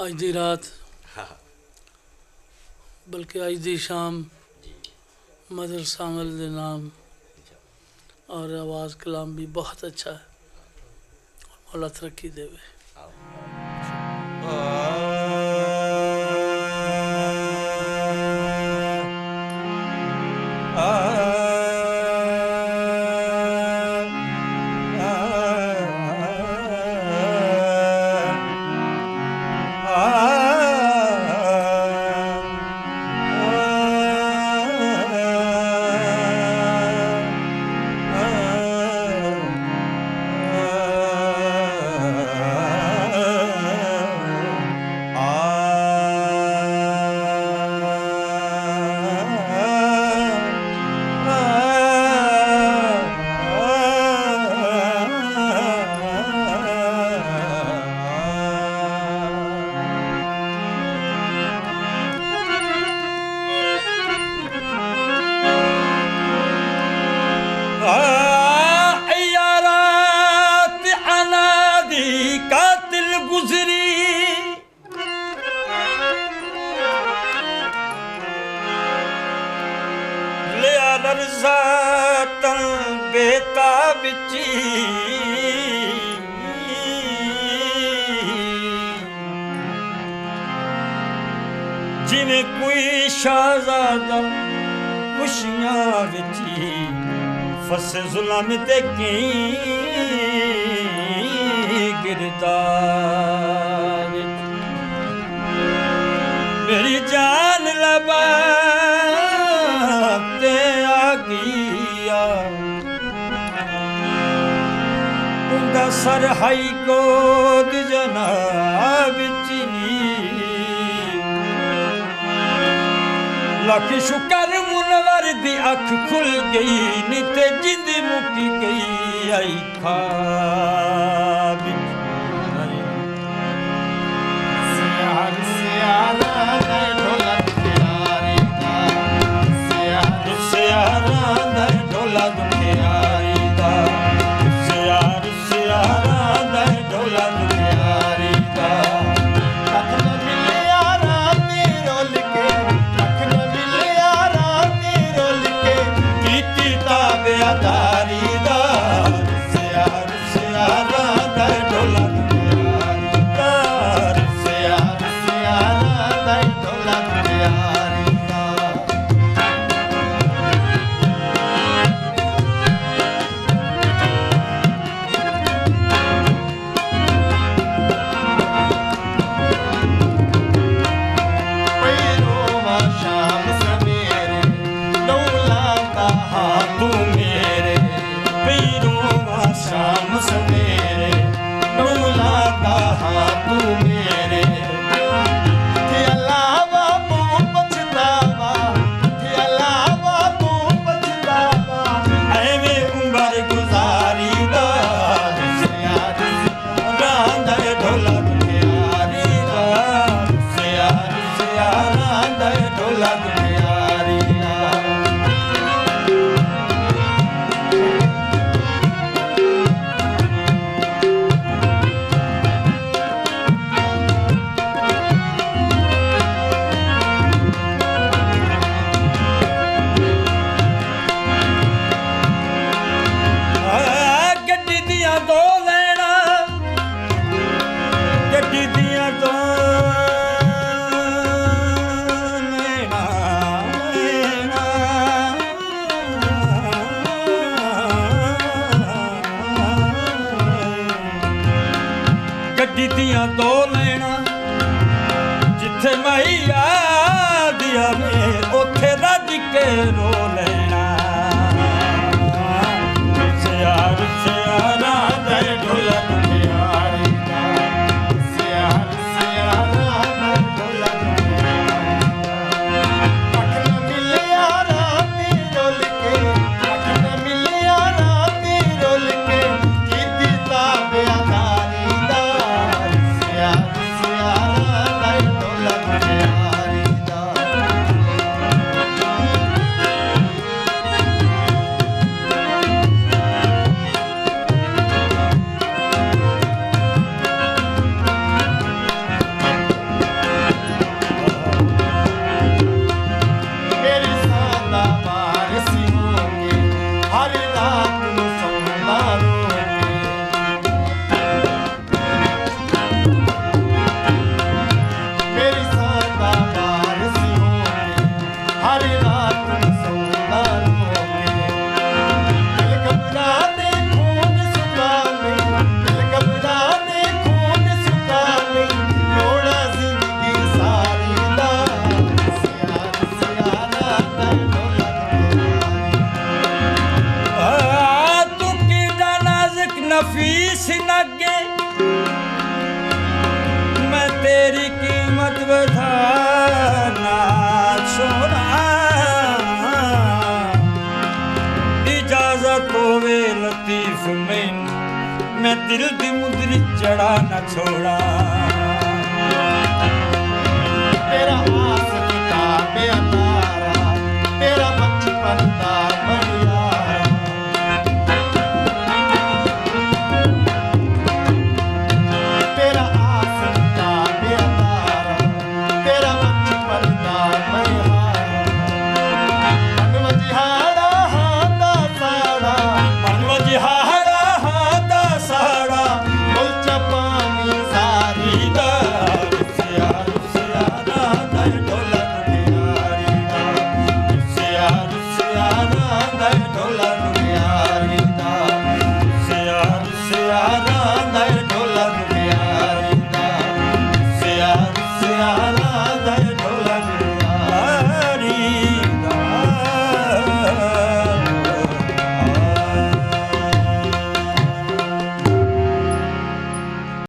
अज दी रात बल्कि अज दी शाम मदर सामल के नाम और आवाज़ कलाम भी बहुत अच्छा है। मौला तरक्की देवे। जिमें कोई शाहजादा खुशियां विच फसे जुल्म ते गिरदार मेरी जान लबा ते आ गया उनका सर हाई गोद जनाब लख शुकर मुनवर दी अख खुल गई नी ते जिंद मुकी गई आई ख्वाब सियार सियारा दे ढोला दुखियारी दा सियारा दे ढोला दुखियारी दा सियार सियारा दे ढोला दुखियारी दा दारी दा सियार सियारा दा ढोला दुखियारी दा सियार सियारा दा ढोला दुखियारी दा पैरो मा शाम सवेरे डोला दा तू शाम सवेरे डोला दा तू मेरे के अलावा तू पछतावा के अलावा तू पछतावा ऐवे उम्र गुजारी दा सियार रांदा ढोला दुखियारी दा सियार सियारा दा ढोला दुखियारी दा गड्डी दियां दो लैना जिथे मई दिया में उथे रज के रो लेना सियार सियारा दे ढोला दुखियारी दा सियार सियारा दे ढोला दुखियारी दा अख न मिलिया राती रोल के अख न मिलिया राती रोल के कीती ताबेदारी दा सियार सियारा दे ढोला दुखियारी दा ਵਧਾਨਾ ਸੋਹਣਾ ਇਜਾਜ਼ਤ ਹੋਵੇ ਲਤੀਫ ਮੈਨੂੰ ਮੈਂ ਦਿਲ ਦੀ ਮੁੰਦਰੀ ਚੜਾ ਨਾ ਛੋੜਾ